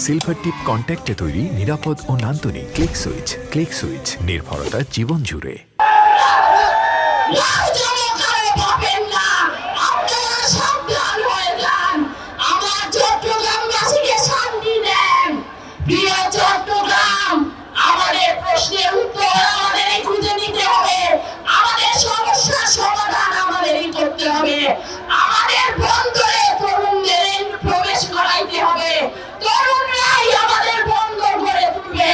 Silver টিপ কন্ট্যাক্টে তৈরি নিরাপদ ও নান্দনিক ক্লিক সুইচ নির্ভরতা জীবন জুড়ে। আমাদের প্রশ্নের উত্তর আমাদেরই খুঁজে নিতে হবে, আমাদের সমস্যার সমাধান আমাদেরই করতে হবে, আমাদের বন্দরে তরুণদের প্রবেশ করাইতে হবে, তরুণরাই আমাদের বন্দর গড়ে তুলবে,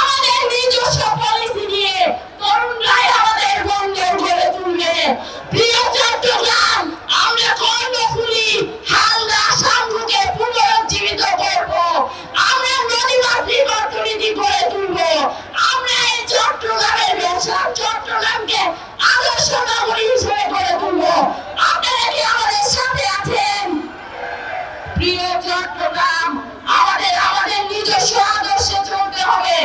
আমাদের নিজস্ব পলিসি নিয়ে তরুণরাই আমাদের বন্দর গড়ে তুলবে। প্রিয় চট্টগ্রাম, আমরা কর্ণফুলী হালদা সাঙ্গুকে পুনরুজ্জীবিত করব, আমরা নদীমাতৃক অর্থনীতি গড়ে তুলব, আমরা এই চট্টগ্রামের ব্যবসা চট্টগ্রামকে আদর্শ নগরী হিসেবে গড়ে তুলব। আপনারা কি আমাদের সাথে আছেন? প্রিয় চট্টগ্রাম, আমাদের নিজস্ব আদর্শে চলতে হবে,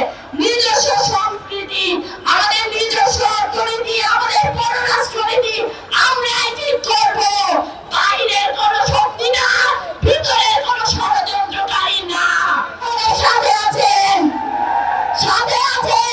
নিজস্ব সংস্কৃতি, আমাদের নিজস্ব অর্থনীতি, আমাদের পররাষ্ট্রনীতি আমরাই ঠিক করব। বাইরের কোনো শক্তি না, ভিতরের কোনো ষড়যন্ত্রকারী না। আমাদের সাথে আছেন, সাথে আছেন।